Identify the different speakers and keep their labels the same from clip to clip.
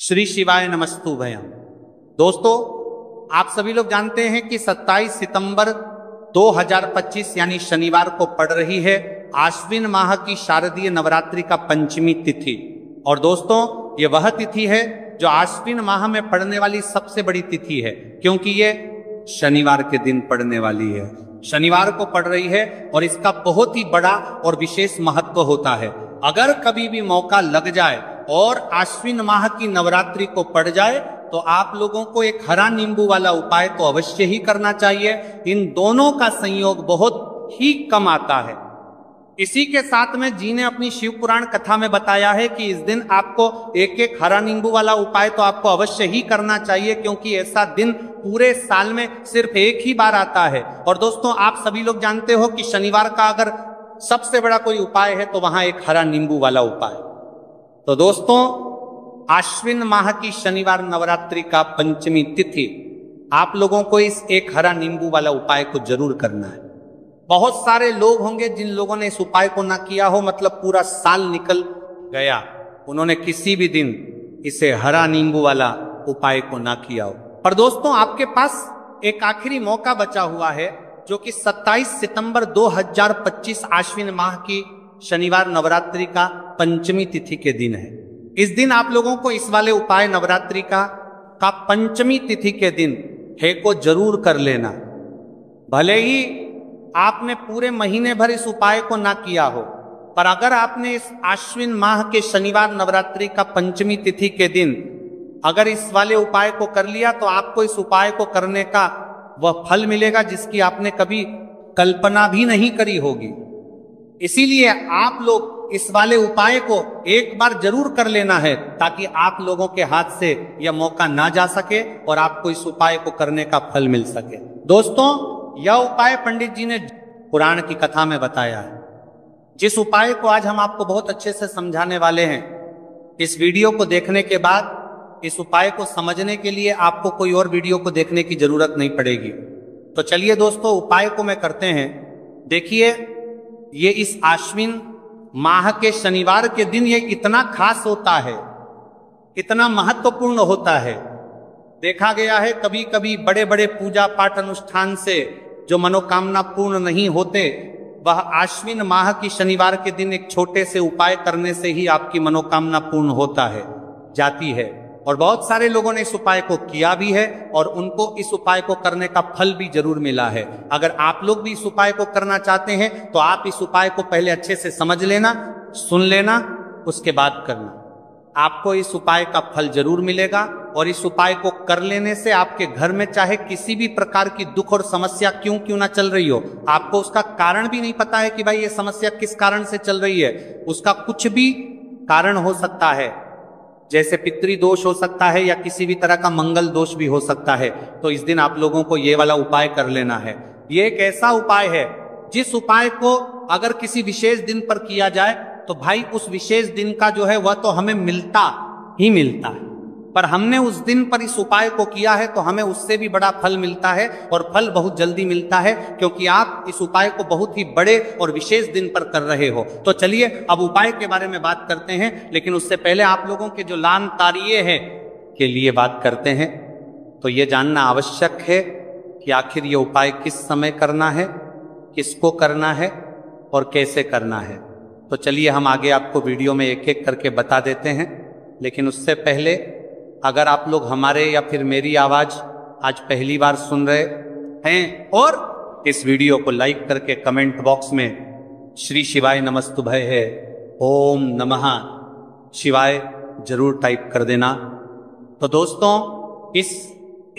Speaker 1: श्री शिवाय नमस्तुभयम्। दोस्तों, आप सभी लोग जानते हैं कि 27 सितंबर 2025 यानी शनिवार को पड़ रही है आश्विन माह की शारदीय नवरात्रि का पंचमी तिथि। और दोस्तों, ये वह तिथि है जो आश्विन माह में पड़ने वाली सबसे बड़ी तिथि है, क्योंकि ये शनिवार के दिन पड़ने वाली है, शनिवार को पड़ रही है और इसका बहुत ही बड़ा और विशेष महत्व होता है। अगर कभी भी मौका लग जाए और आश्विन माह की नवरात्रि को पड़ जाए तो आप लोगों को एक हरा नींबू वाला उपाय तो अवश्य ही करना चाहिए। इन दोनों का संयोग बहुत ही कम आता है। इसी के साथ में जी ने अपनी शिव पुराण कथा में बताया है कि इस दिन आपको एक एक हरा नींबू वाला उपाय तो आपको अवश्य ही करना चाहिए, क्योंकि ऐसा दिन पूरे साल में सिर्फ एक ही बार आता है। और दोस्तों, आप सभी लोग जानते हो कि शनिवार का अगर सबसे बड़ा कोई उपाय है तो वहां एक हरा नींबू वाला उपाय। तो दोस्तों, आश्विन माह की शनिवार नवरात्रि का पंचमी तिथि आप लोगों को इस एक हरा नींबू वाला उपाय को जरूर करना है। बहुत सारे लोग होंगे जिन लोगों ने इस उपाय को ना किया हो, मतलब पूरा साल निकल गया, उन्होंने किसी भी दिन इसे हरा नींबू वाला उपाय को ना किया हो। पर दोस्तों, आपके पास एक आखिरी मौका बचा हुआ है, जो कि 27 सितंबर 2025 आश्विन माह की शनिवार नवरात्रि का पंचमी तिथि के दिन है। इस दिन आप लोगों को इस वाले उपाय नवरात्रि का पंचमी तिथि के दिन है को जरूर कर लेना। भले ही आपने पूरे महीने भर इस उपाय को ना किया हो, पर अगर आपने इस आश्विन माह के शनिवार नवरात्रि का पंचमी तिथि के दिन अगर इस वाले उपाय को कर लिया तो आपको इस उपाय को करने का वह फल मिलेगा जिसकी आपने कभी कल्पना भी नहीं करी होगी। इसीलिए आप लोग इस वाले उपाय को एक बार जरूर कर लेना है, ताकि आप लोगों के हाथ से यह मौका ना जा सके और आपको इस उपाय को करने का फल मिल सके। दोस्तों, यह उपाय पंडित जी ने पुराण की कथा में बताया है, जिस उपाय को आज हम आपको बहुत अच्छे से समझाने वाले हैं। इस वीडियो को देखने के बाद इस उपाय को समझने के लिए आपको कोई और वीडियो को देखने की जरूरत नहीं पड़ेगी। तो चलिए दोस्तों, उपाय को मैं करते हैं। देखिए, ये इस आश्विन माह के शनिवार के दिन ये इतना खास होता है, इतना महत्वपूर्ण होता है। देखा गया है कभी कभी बड़े बड़े पूजा पाठ अनुष्ठान से जो मनोकामना पूर्ण नहीं होते, वह आश्विन माह की शनिवार के दिन एक छोटे से उपाय करने से ही आपकी मनोकामना पूर्ण होता है, जाती है। और बहुत सारे लोगों ने इस उपाय को किया भी है और उनको इस उपाय को करने का फल भी जरूर मिला है। अगर आप लोग भी इस उपाय को करना चाहते हैं तो आप इस उपाय को पहले अच्छे से समझ लेना, सुन लेना, उसके बाद करना। आपको इस उपाय का फल जरूर मिलेगा। और इस उपाय को कर लेने से आपके घर में चाहे किसी भी प्रकार की दुख और समस्या क्यों ना चल रही हो, आपको उसका कारण भी नहीं पता है कि भाई ये समस्या किस कारण से चल रही है, उसका कुछ भी कारण हो सकता है, जैसे पितृ दोष हो सकता है या किसी भी तरह का मंगल दोष भी हो सकता है। तो इस दिन आप लोगों को ये वाला उपाय कर लेना है। ये एक ऐसा उपाय है जिस उपाय को अगर किसी विशेष दिन पर किया जाए तो भाई उस विशेष दिन का जो है वह तो हमें मिलता ही मिलता है, पर हमने उस दिन पर इस उपाय को किया है तो हमें उससे भी बड़ा फल मिलता है, और फल बहुत जल्दी मिलता है, क्योंकि आप इस उपाय को बहुत ही बड़े और विशेष दिन पर कर रहे हो। तो चलिए अब उपाय के बारे में बात करते हैं, लेकिन उससे पहले आप लोगों के जो लान तारिये हैं के लिए बात करते हैं। तो ये जानना आवश्यक है कि आखिर ये उपाय किस समय करना है, किसको करना है और कैसे करना है। तो चलिए हम आगे आपको वीडियो में एक एक करके बता देते हैं। लेकिन उससे पहले, अगर आप लोग हमारे या फिर मेरी आवाज आज पहली बार सुन रहे हैं और इस वीडियो को लाइक करके कमेंट बॉक्स में श्री शिवाय नमस्तुभय है, ओम नमः शिवाय जरूर टाइप कर देना। तो दोस्तों, इस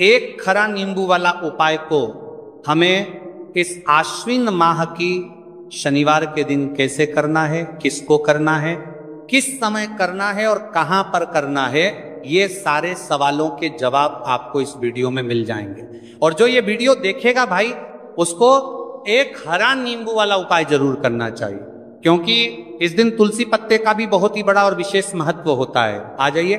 Speaker 1: एक खरा नींबू वाला उपाय को हमें इस आश्विन माह की शनिवार के दिन कैसे करना है, किसको करना है, किस समय करना है और कहां पर करना है, ये सारे सवालों के जवाब आपको इस वीडियो में मिल जाएंगे। और जो ये वीडियो देखेगा भाई, उसको एक हरा नींबू वाला उपाय जरूर करना चाहिए, क्योंकि इस दिन तुलसी पत्ते का भी बहुत ही बड़ा और विशेष महत्व होता है। आ जाइए,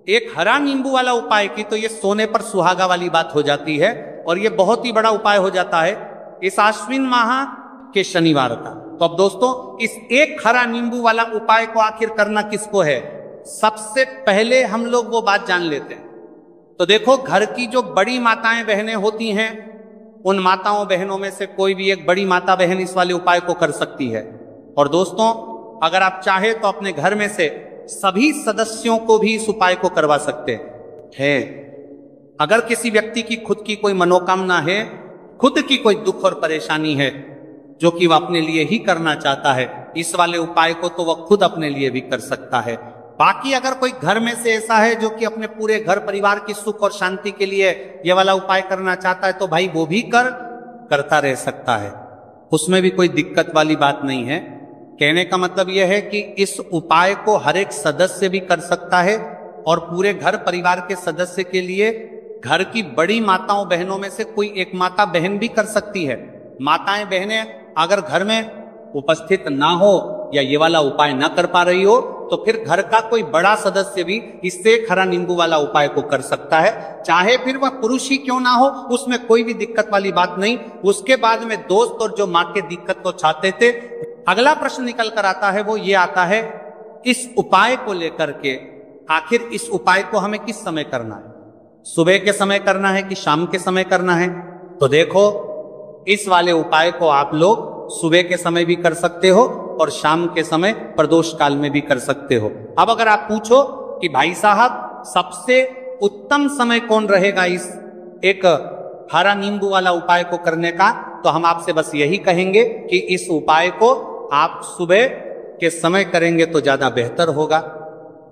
Speaker 1: एक हरा नींबू वाला उपाय की तो ये सोने पर सुहागा वाली बात हो जाती है, और ये बहुत ही बड़ा उपाय हो जाता है इस आश्विन माह के शनिवार का। तो अब दोस्तों, इस एक हरा नींबू वाला उपाय को आखिर करना किसको है? सबसे पहले हम लोग वो बात जान लेते हैं। तो देखो, घर की जो बड़ी माताएं बहनें होती हैं, उन माताओं बहनों में से कोई भी एक बड़ी माता बहन इस वाले उपाय को कर सकती है। और दोस्तों, अगर आप चाहे तो अपने घर में से सभी सदस्यों को भी इस उपाय को करवा सकते हैं। अगर किसी व्यक्ति की खुद की कोई मनोकामना है, खुद की कोई दुख और परेशानी है जो कि वह अपने लिए ही करना चाहता है, इस वाले उपाय को तो वह खुद अपने लिए भी कर सकता है। बाकी अगर कोई घर में से ऐसा है जो कि अपने पूरे घर परिवार की सुख और शांति के लिए यह वाला उपाय करना चाहता है, तो भाई वो भी करता रह सकता है, उसमें भी कोई दिक्कत वाली बात नहीं है। कहने का मतलब यह है कि इस उपाय को हर एक सदस्य भी कर सकता है और पूरे घर परिवार के सदस्य के लिए घर की बड़ी माताओं बहनों में से कोई एक माता बहन भी कर सकती है। माताएं बहनें अगर घर में उपस्थित ना हो या ये वाला उपाय ना कर पा रही हो, तो फिर घर का कोई बड़ा सदस्य भी इससे हरा नींबू वाला उपाय को कर सकता है, चाहे फिर वह पुरुष ही क्यों ना हो, उसमें कोई भी दिक्कत वाली बात नहीं। उसके बाद में दोस्त और जो माँ के दिक्कत को चाहते थे, अगला प्रश्न निकल कर आता है, वो ये आता है, इस उपाय को लेकर के आखिर इस उपाय को हमें किस समय करना है? सुबह के समय करना है कि शाम के समय करना है? तो देखो, इस वाले उपाय को आप लोग सुबह के समय भी कर सकते हो और शाम के समय प्रदोष काल में भी कर सकते हो। अब अगर आप पूछो कि भाई साहब सबसे उत्तम समय कौन रहेगा इस एक हरा नींबू वाला उपाय को करने का, तो हम आपसे बस यही कहेंगे कि इस उपाय को आप सुबह के समय करेंगे तो ज्यादा बेहतर होगा।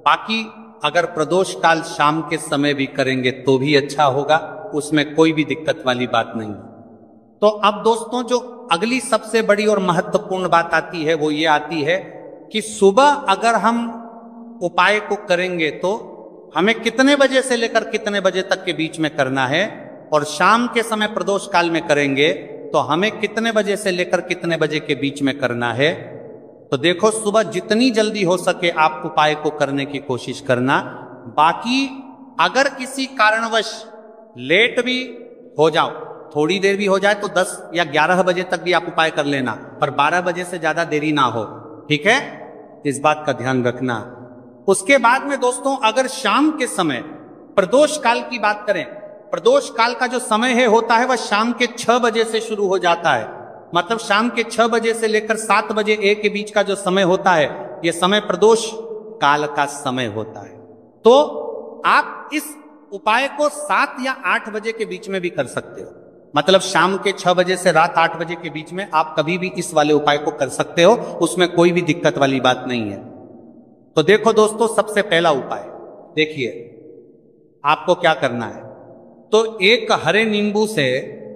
Speaker 1: बाकी अगर प्रदोष काल शाम के समय भी करेंगे तो भी अच्छा होगा, उसमें कोई भी दिक्कत वाली बात नहीं। तो अब दोस्तों, जो अगली सबसे बड़ी और महत्वपूर्ण बात आती है वो ये आती है कि सुबह अगर हम उपाय को करेंगे तो हमें कितने बजे से लेकर कितने बजे तक के बीच में करना है, और शाम के समय प्रदोष काल में करेंगे तो हमें कितने बजे से लेकर कितने बजे के बीच में करना है। तो देखो, सुबह जितनी जल्दी हो सके आप उपाय को करने की कोशिश करना। बाकी अगर किसी कारणवश लेट भी हो जाओ, थोड़ी देर भी हो जाए, तो 10 या 11 बजे तक भी आप उपाय कर लेना, पर 12 बजे से ज्यादा देरी ना हो, ठीक है? इस बात का ध्यान रखना। उसके बाद में दोस्तों, अगर शाम के समय प्रदोष काल की बात करें, प्रदोष काल का जो समय है होता है वह शाम के 6 बजे से शुरू हो जाता है। मतलब शाम के 6 बजे से लेकर 7 बजे एक के बीच का जो समय होता है, यह समय प्रदोष काल का समय होता है। तो आप इस उपाय को 7 या 8 बजे के बीच में भी कर सकते हो। मतलब शाम के 6 बजे से रात 8 बजे के बीच में आप कभी भी इस वाले उपाय को कर सकते हो, उसमें कोई भी दिक्कत वाली बात नहीं है। तो देखो दोस्तों, सबसे पहला उपाय देखिए, आपको क्या करना है। तो एक हरे नींबू से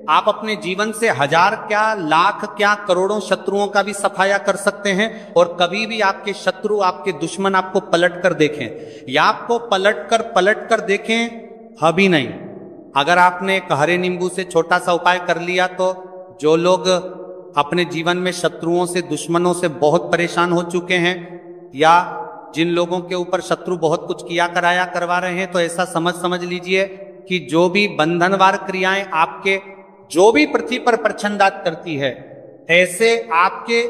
Speaker 1: आप अपने जीवन से 1000 क्या, लाख क्या, करोड़ों शत्रुओं का भी सफाया कर सकते हैं। और कभी भी आपके शत्रु, आपके दुश्मन आपको पलट कर देखें या आपको पलट कर देखें, अभी नहीं। अगर आपने एक हरे नींबू से छोटा सा उपाय कर लिया, तो जो लोग अपने जीवन में शत्रुओं से, दुश्मनों से बहुत परेशान हो चुके हैं, या जिन लोगों के ऊपर शत्रु बहुत कुछ किया कराया करवा रहे हैं, तो ऐसा समझ लीजिए कि जो भी बंधनवार क्रियाएं आपके, जो भी पृथ्वी पर प्रच्छन्नदात करती है, ऐसे आपके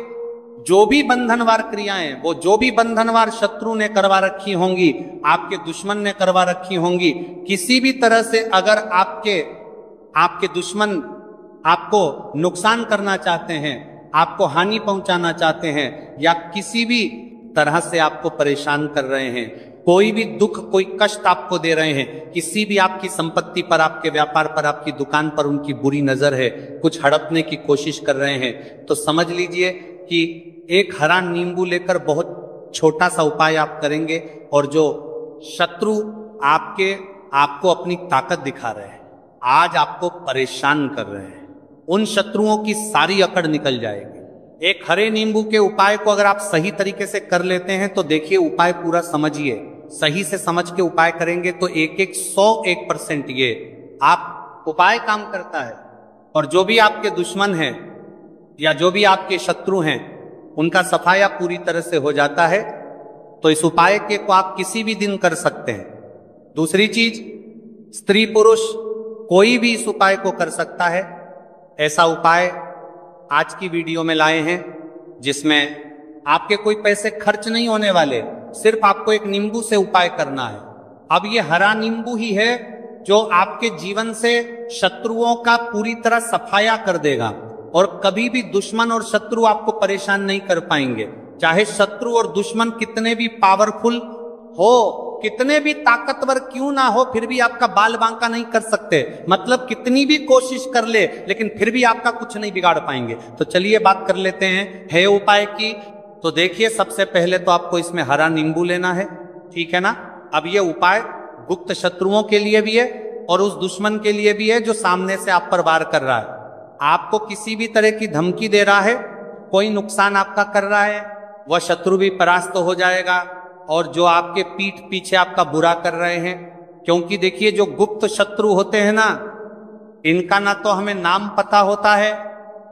Speaker 1: जो भी बंधनवार क्रियाएं, वो जो भी बंधनवार शत्रु ने करवा रखी होंगी, आपके दुश्मन ने करवा रखी होंगी, किसी भी तरह से अगर आपके दुश्मन आपको नुकसान करना चाहते हैं, आपको हानि पहुंचाना चाहते हैं, या किसी भी तरह से आपको परेशान कर रहे हैं, कोई भी दुख, कोई कष्ट आपको दे रहे हैं, किसी भी आपकी संपत्ति पर, आपके व्यापार पर, आपकी दुकान पर उनकी बुरी नजर है, कुछ हड़पने की कोशिश कर रहे हैं, तो समझ लीजिए कि एक हरा नींबू लेकर बहुत छोटा सा उपाय आप करेंगे, और जो शत्रु आपको अपनी ताकत दिखा रहे हैं, आज आपको परेशान कर रहे हैं, उन शत्रुओं की सारी अकड़ निकल जाएगी। एक हरे नींबू के उपाय को अगर आप सही तरीके से कर लेते हैं, तो देखिए उपाय पूरा समझिए, सही से समझ के उपाय करेंगे तो 101% ये आप उपाय काम करता है। और जो भी आपके दुश्मन हैं या जो भी आपके शत्रु हैं, उनका सफाया पूरी तरह से हो जाता है। तो इस उपाय के को आप किसी भी दिन कर सकते हैं। दूसरी चीज, स्त्री पुरुष कोई भी इस उपाय को कर सकता है। ऐसा उपाय आज की वीडियो में लाए हैं जिसमें आपके कोई पैसे खर्च नहीं होने वाले, सिर्फ आपको एक नींबू से उपाय करना है। अब ये हरा नींबू ही है जो आपके जीवन से शत्रुओं का पूरी तरह सफाया कर देगा और कभी भी दुश्मन और शत्रु आपको परेशान नहीं कर पाएंगे। चाहे शत्रु और दुश्मन कितने भी पावरफुल हो, कितने भी ताकतवर क्यों ना हो, फिर भी आपका बाल बांका नहीं कर सकते। मतलब कितनी भी कोशिश कर ले, लेकिन फिर भी आपका कुछ नहीं बिगाड़ पाएंगे। तो चलिए बात कर लेते हैं है उपाय की। तो देखिए, सबसे पहले तो आपको इसमें हरा नींबू लेना है, ठीक है ना। अब ये उपाय गुप्त शत्रुओं के लिए भी है और उस दुश्मन के लिए भी है जो सामने से आप पर वार कर रहा है, आपको किसी भी तरह की धमकी दे रहा है, कोई नुकसान आपका कर रहा है, वह शत्रु भी परास्त हो जाएगा। और जो आपके पीठ पीछे आपका बुरा कर रहे हैं, क्योंकि देखिए जो गुप्त शत्रु होते हैं ना, इनका ना तो हमें नाम पता होता है,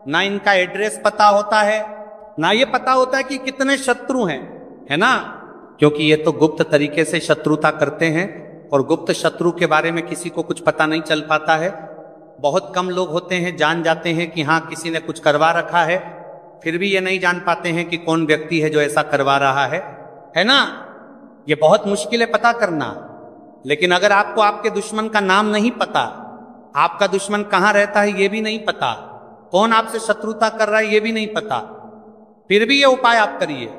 Speaker 1: ना इनका एड्रेस पता होता है, ना ये पता होता है कि कितने शत्रु हैं, है ना। क्योंकि ये तो गुप्त तरीके से शत्रुता करते हैं और गुप्त शत्रु के बारे में किसी को कुछ पता नहीं चल पाता है। बहुत कम लोग होते हैं जान जाते हैं कि हाँ किसी ने कुछ करवा रखा है, फिर भी ये नहीं जान पाते हैं कि कौन व्यक्ति है जो ऐसा करवा रहा है ना। ये बहुत मुश्किल है पता करना। लेकिन अगर आपको आपके दुश्मन का नाम नहीं पता, आपका दुश्मन कहाँ रहता है ये भी नहीं पता, कौन आपसे शत्रुता कर रहा है ये भी नहीं पता, फिर भी ये उपाय आप करिए।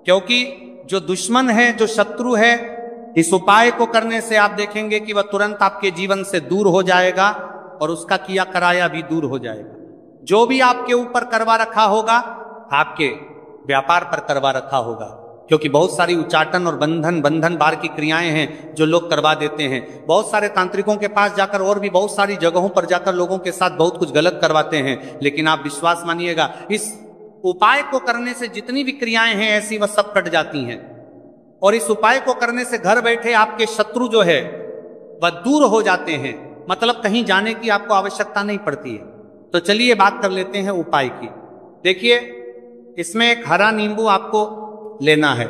Speaker 1: क्योंकि जो दुश्मन है, जो शत्रु है, इस उपाय को करने से आप देखेंगे कि वह तुरंत आपके जीवन से दूर हो जाएगा और उसका किया कराया भी दूर हो जाएगा। जो भी आपके ऊपर करवा रखा होगा, आपके व्यापार पर करवा रखा होगा, क्योंकि बहुत सारी उच्चाटन और बंधन बार की क्रियाएं हैं जो लोग करवा देते हैं। बहुत सारे तांत्रिकों के पास जाकर और भी बहुत सारी जगहों पर जाकर लोगों के साथ बहुत कुछ गलत करवाते हैं। लेकिन आप विश्वास मानिएगा, इस उपाय को करने से जितनी भी क्रियाएं हैं ऐसी वह सब कट जाती हैं। और इस उपाय को करने से घर बैठे आपके शत्रु जो है वह दूर हो जाते हैं। मतलब कहीं जाने की आपको आवश्यकता नहीं पड़ती है। तो चलिए बात कर लेते हैं उपाय की। देखिए, इसमें एक हरा नींबू आपको लेना है।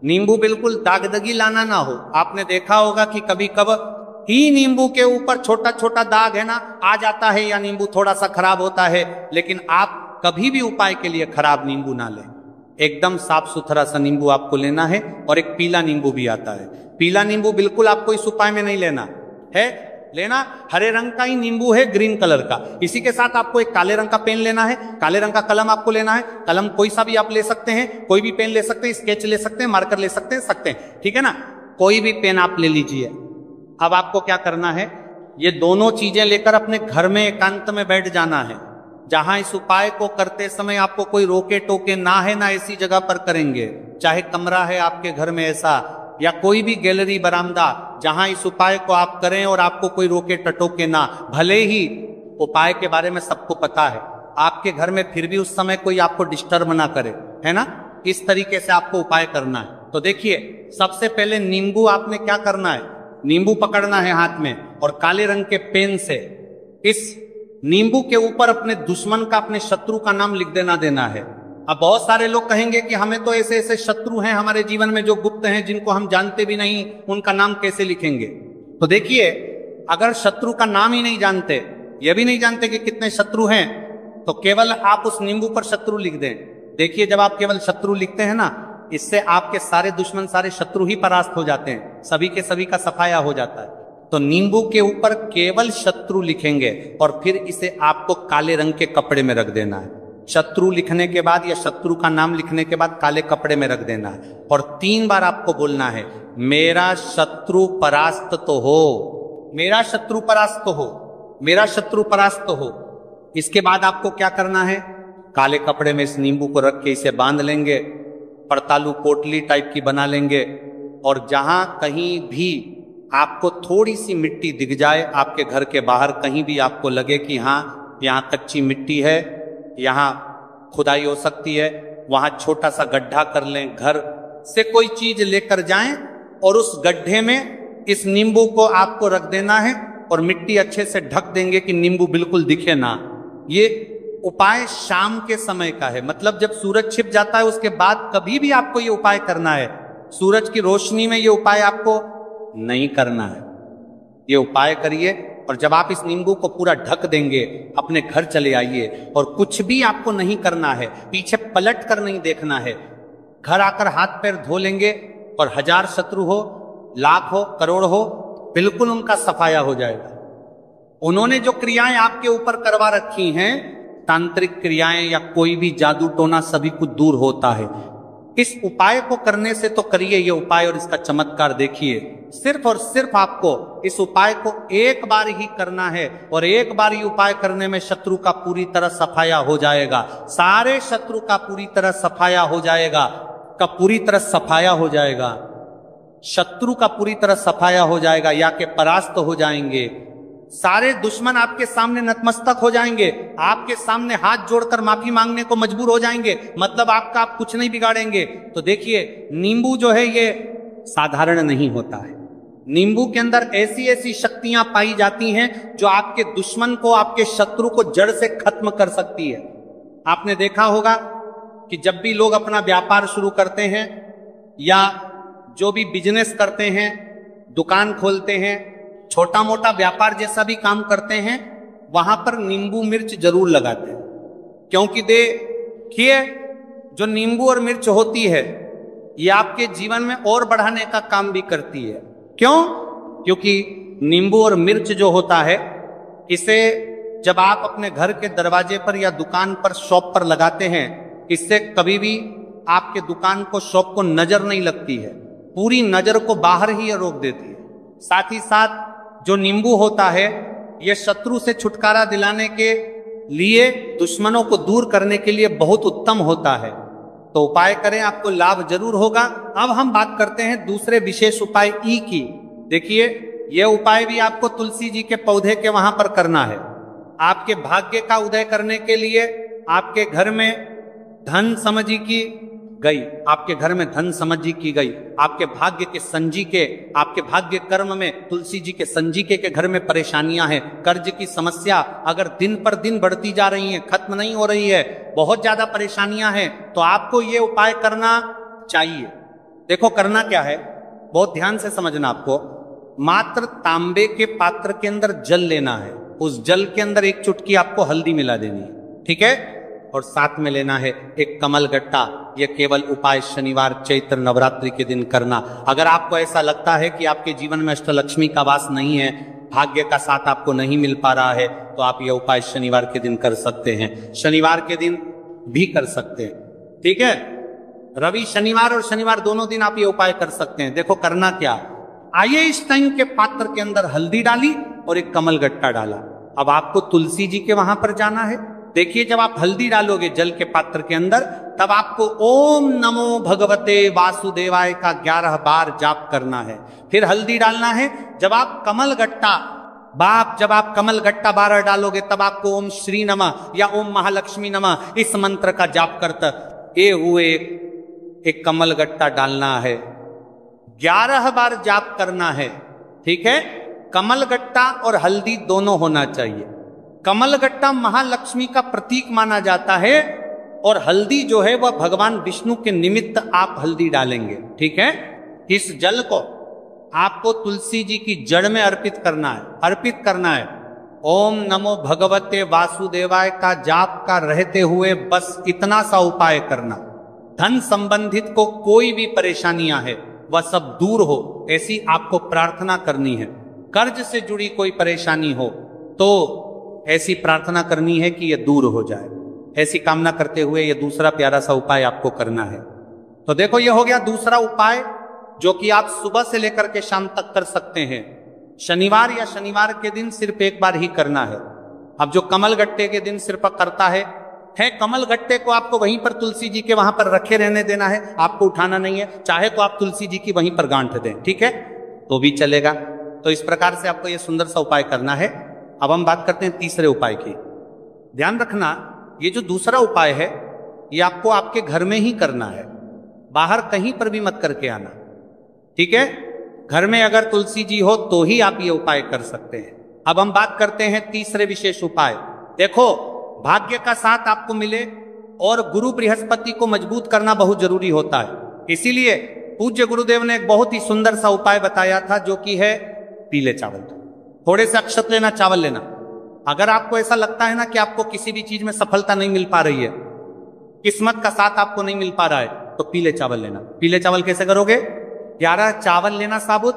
Speaker 1: नींबू बिल्कुल दागदगी लाना ना हो। आपने देखा होगा कि कभी कब ही नींबू के ऊपर छोटा छोटा दाग है ना आ जाता है, या नींबू थोड़ा सा खराब होता है। लेकिन आप कभी भी उपाय के लिए खराब नींबू ना लें। एकदम साफ सुथरा सा नींबू आपको लेना है। और एक पीला नींबू भी आता है। पीला नींबू बिल्कुल आपको इस उपाय में नहीं लेना है, लेना हरे रंग का ही नींबू है, ग्रीन कलर का। इसी के साथ आपको एक काले रंग का पेन लेना है, काले रंग का कलम आपको लेना है। कलम कोई सा भी आप ले सकते हैं, कोई भी पेन ले सकते हैं, स्केच ले सकते हैं, मार्कर ले सकते हैं, ठीक है ना। कोई भी पेन आप ले लीजिए। अब आपको क्या करना है, ये दोनों चीजें लेकर अपने घर में एकांत में बैठ जाना है, जहां इस उपाय को करते समय आपको कोई रोके टोके ना है, ना ऐसी जगह पर करेंगे। चाहे कमरा है आपके घर में ऐसा, या कोई भी गैलरी बरामदा, जहां इस उपाय को आप करें और आपको कोई रोके टटोके ना। भले ही उपाय के बारे में सबको पता है आपके घर में, फिर भी उस समय कोई आपको डिस्टर्ब ना करे, है ना। इस तरीके से आपको उपाय करना है। तो देखिए, सबसे पहले नींबू आपने क्या करना है, नींबू पकड़ना है हाथ में और काले रंग के पेन से इस नींबू के ऊपर अपने दुश्मन का, अपने शत्रु का नाम लिख देना है। अब बहुत सारे लोग कहेंगे कि हमें तो ऐसे ऐसे शत्रु हैं हमारे जीवन में जो गुप्त हैं, जिनको हम जानते भी नहीं, उनका नाम कैसे लिखेंगे। तो देखिए, अगर शत्रु का नाम ही नहीं जानते, ये भी नहीं जानते कि कितने शत्रु हैं, तो केवल आप उस नींबू पर शत्रु लिख दें। देखिए, जब आप केवल शत्रु लिखते हैं ना, इससे आपके सारे दुश्मन, सारे शत्रु ही परास्त हो जाते हैं, सभी के सभी का सफाया हो जाता है। तो नींबू के ऊपर केवल शत्रु लिखेंगे और फिर इसे आपको काले रंग के कपड़े में रख देना है। शत्रु लिखने के बाद या शत्रु का नाम लिखने के बाद काले कपड़े में रख देना है और 3 बार आपको बोलना है, मेरा शत्रु परास्त तो हो, मेरा शत्रु परास्त तो हो, मेरा शत्रु परास्त तो हो। इसके बाद आपको क्या करना है, काले कपड़े में इस नींबू को रख के इसे बांध लेंगे, पड़तालू पोटली टाइप की बना लेंगे। और जहां कहीं भी आपको थोड़ी सी मिट्टी दिख जाए, आपके घर के बाहर कहीं भी आपको लगे कि हाँ यहाँ कच्ची मिट्टी है, यहाँ खुदाई हो सकती है, वहां छोटा सा गड्ढा कर लें, घर से कोई चीज लेकर जाएं और उस गड्ढे में इस नींबू को आपको रख देना है और मिट्टी अच्छे से ढक देंगे कि नींबू बिल्कुल दिखे ना। ये उपाय शाम के समय का है, मतलब जब सूरज छिप जाता है उसके बाद कभी भी आपको ये उपाय करना है। सूरज की रोशनी में ये उपाय आपको नहीं करना है। ये उपाय करिए और जब आप इस नींबू को पूरा ढक देंगे, अपने घर चले आइए और कुछ भी आपको नहीं करना है, पीछे पलट कर नहीं देखना है। घर आकर हाथ पैर धो लेंगे और 1000 शत्रु हो, लाख हो, करोड़ हो, बिल्कुल उनका सफाया हो जाएगा। उन्होंने जो क्रियाएं आपके ऊपर करवा रखी हैं, तांत्रिक क्रियाएं या कोई भी जादू टोना, सभी कुछ दूर होता है। इस उपाय को करने से तो करिए ये उपाय और इसका चमत्कार देखिए। सिर्फ और सिर्फ आपको इस उपाय को एक बार ही करना है और एक बार ही उपाय करने में शत्रु का पूरी तरह सफाया हो जाएगा। सारे शत्रु का पूरी तरह सफाया हो जाएगा, पूरी तरह सफाया हो जाएगा। शत्रु का पूरी तरह सफाया हो जाएगा या के परास्त हो जाएंगे। सारे दुश्मन आपके सामने नतमस्तक हो जाएंगे, आपके सामने हाथ जोड़कर माफी मांगने को मजबूर हो जाएंगे। मतलब आपका आप कुछ नहीं बिगाड़ेंगे। तो देखिए, नींबू जो है ये साधारण नहीं होता है। नींबू के अंदर ऐसी ऐसी शक्तियां पाई जाती हैं जो आपके दुश्मन को, आपके शत्रु को जड़ से खत्म कर सकती है। आपने देखा होगा कि जब भी लोग अपना व्यापार शुरू करते हैं या जो भी बिजनेस करते हैं, दुकान खोलते हैं, छोटा मोटा व्यापार जैसा भी काम करते हैं, वहां पर नींबू मिर्च जरूर लगाते हैं। क्योंकि देखिए, जो नींबू और मिर्च होती है ये आपके जीवन में और बढ़ाने का काम भी करती है। क्यों? क्योंकि नींबू और मिर्च जो होता है, इसे जब आप अपने घर के दरवाजे पर या दुकान पर, शॉप पर लगाते हैं, इससे कभी भी आपके दुकान को, शॉप को नजर नहीं लगती है। पूरी नजर को बाहर ही रोक देती है। साथ ही साथ जो नींबू होता है यह शत्रु से छुटकारा दिलाने के लिए, दुश्मनों को दूर करने के लिए बहुत उत्तम होता है। तो उपाय करें, आपको लाभ जरूर होगा। अब हम बात करते हैं दूसरे विशेष उपाय ई की। देखिए, यह उपाय भी आपको तुलसी जी के पौधे के वहां पर करना है। आपके भाग्य का उदय करने के लिए आपके घर में धन समझी की गई, आपके घर में धन समझी की गई, आपके भाग्य के संजीके, आपके भाग्य कर्म में तुलसी जी के संजीके के घर में परेशानियां हैं, कर्ज की समस्या अगर दिन पर दिन बढ़ती जा रही है, खत्म नहीं हो रही है, बहुत ज्यादा परेशानियां हैं, तो आपको ये उपाय करना चाहिए। देखो करना क्या है, बहुत ध्यान से समझना। आपको मात्र तांबे के पात्र के अंदर जल लेना है। उस जल के अंदर एक चुटकी आपको हल्दी मिला देनी है, ठीक है? और साथ में लेना है एक कमल गट्टा। यह केवल उपाय शनिवार चैत्र नवरात्रि के दिन करना। अगर आपको ऐसा लगता है कि आपके जीवन में अष्टलक्ष्मी का वास नहीं है, भाग्य का साथ आपको नहीं मिल पा रहा है, तो आप यह उपाय शनिवार के दिन कर सकते हैं। शनिवार के दिन भी कर सकते हैं, ठीक है? रवि शनिवार और शनिवार दोनों दिन आप ये उपाय कर सकते हैं। देखो करना क्या, आइए इस टाइम के पात्र के अंदर हल्दी डाली और एक कमल गट्टा डाला। अब आपको तुलसी जी के वहां पर जाना है। देखिए, जब आप हल्दी डालोगे जल के पात्र के अंदर, तब आपको ओम नमो भगवते वासुदेवाय का 11 बार जाप करना है। फिर हल्दी डालना है। जब आप कमल गट्टा 12 डालोगे, तब आपको ओम श्री नमः या ओम महालक्ष्मी नमः इस मंत्र का जाप करते हुए एक कमल गट्टा डालना है। 11 बार जाप करना है, ठीक है? कमल गट्टा और हल्दी दोनों होना चाहिए। कमल गट्टा महालक्ष्मी का प्रतीक माना जाता है और हल्दी जो है वह भगवान विष्णु के निमित्त आप हल्दी डालेंगे, ठीक है? इस जल को आपको तुलसी जी की जड़ में अर्पित करना है। ओम नमो भगवते वासुदेवाय का जाप का रहते हुए बस इतना सा उपाय करना। धन संबंधित को कोई भी परेशानियां है वह सब दूर हो, ऐसी आपको प्रार्थना करनी है। कर्ज से जुड़ी कोई परेशानी हो तो ऐसी प्रार्थना करनी है कि यह दूर हो जाए। ऐसी कामना करते हुए यह दूसरा प्यारा सा उपाय आपको करना है। तो देखो, यह हो गया दूसरा उपाय, जो कि आप सुबह से लेकर के शाम तक कर सकते हैं। शनिवार या शनिवार के दिन सिर्फ एक बार ही करना है। अब जो कमल गट्टे के दिन सिर्फ करता है, कमल गट्टे को आपको वहीं पर तुलसी जी के वहां पर रखे रहने देना है, आपको उठाना नहीं है। चाहे तो आप तुलसी जी की वहीं पर गांठ दें, ठीक है, तो भी चलेगा। तो इस प्रकार से आपको यह सुंदर सा उपाय करना है। अब हम बात करते हैं तीसरे उपाय की। ध्यान रखना, ये जो दूसरा उपाय है ये आपको आपके घर में ही करना है, बाहर कहीं पर भी मत करके आना, ठीक है? घर में अगर तुलसी जी हो तो ही आप ये उपाय कर सकते हैं। अब हम बात करते हैं तीसरे विशेष उपाय। देखो, भाग्य का साथ आपको मिले और गुरु बृहस्पति को मजबूत करना बहुत जरूरी होता है। इसीलिए पूज्य गुरुदेव ने एक बहुत ही सुंदर सा उपाय बताया था, जो कि है पीले चावल। थोड़े से अक्षत लेना, चावल लेना। अगर आपको ऐसा लगता है ना कि आपको किसी भी चीज में सफलता नहीं मिल पा रही है, किस्मत का साथ आपको नहीं मिल पा रहा है, तो पीले चावल लेना। पीले चावल कैसे करोगे? 11 चावल लेना साबुत,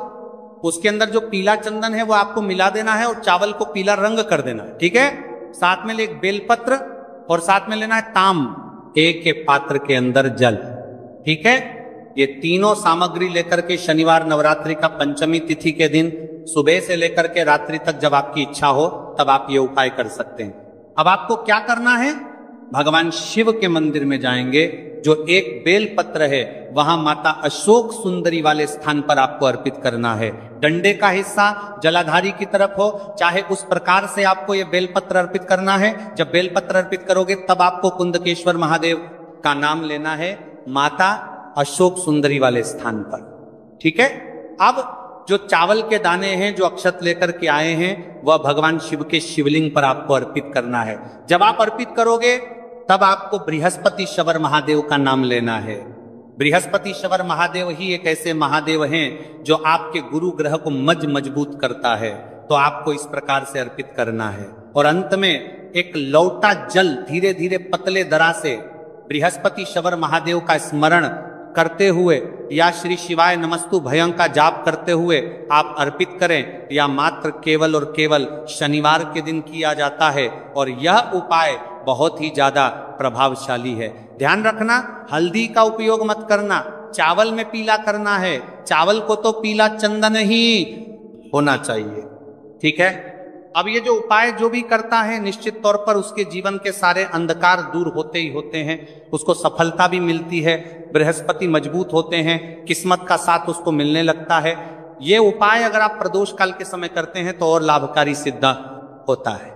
Speaker 1: उसके अंदर जो पीला चंदन है वो आपको मिला देना है और चावल को पीला रंग कर देना है, ठीक है। साथ में ले एक बेलपत्र और साथ में लेना है ताम, एक पात्र के अंदर जल, ठीक है। ये तीनों सामग्री लेकर के शनिवार नवरात्रि का पंचमी तिथि के दिन सुबह से लेकर के रात्रि तक जब आपकी इच्छा हो तब आप ये उपाय कर सकते हैं। अब आपको क्या करना है, भगवान शिव के मंदिर में जाएंगे, जो एक बेल पत्र है वहां माता अशोक सुंदरी वाले स्थान पर आपको अर्पित करना है। डंडे का हिस्सा जलाधारी की तरफ हो, चाहे उस प्रकार से आपको यह बेलपत्र अर्पित करना है। जब बेलपत्र अर्पित करोगे तब आपको कुंदकेश्वर महादेव का नाम लेना है, माता अशोक सुंदरी वाले स्थान पर, ठीक है। अब जो चावल के दाने हैं जो अक्षत लेकर के आए हैं वह भगवान शिव के शिवलिंग पर आपको अर्पित करना है। जब आप अर्पित करोगे तब आपको बृहस्पति शवर महादेव का नाम लेना है। बृहस्पति शवर महादेव ही एक ऐसे महादेव हैं जो आपके गुरु ग्रह को मजबूत करता है, तो आपको इस प्रकार से अर्पित करना है। और अंत में एक लौटा जल धीरे धीरे पतले दरा से बृहस्पति शवर महादेव का स्मरण करते हुए या श्री शिवाय नमस्तु भयं का जाप करते हुए आप अर्पित करें, या मात्र केवल और केवल शनिवार के दिन किया जाता है। और यह उपाय बहुत ही ज्यादा प्रभावशाली है। ध्यान रखना, हल्दी का उपयोग मत करना, चावल में पीला करना है, चावल को तो पीला चंदन ही होना चाहिए, ठीक है। अब ये जो उपाय जो भी करता है निश्चित तौर पर उसके जीवन के सारे अंधकार दूर होते ही होते हैं, उसको सफलता भी मिलती है, बृहस्पति मजबूत होते हैं, किस्मत का साथ उसको मिलने लगता है। ये उपाय अगर आप प्रदोष काल के समय करते हैं तो और लाभकारी सिद्ध होता है।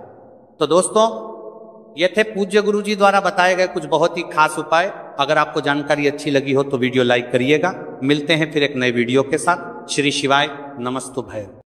Speaker 1: तो दोस्तों, ये थे पूज्य गुरु जी द्वारा बताए गए कुछ बहुत ही खास उपाय। अगर आपको जानकारी अच्छी लगी हो तो वीडियो लाइक करिएगा। मिलते हैं फिर एक नए वीडियो के साथ। श्री शिवाय नमस्तु भय।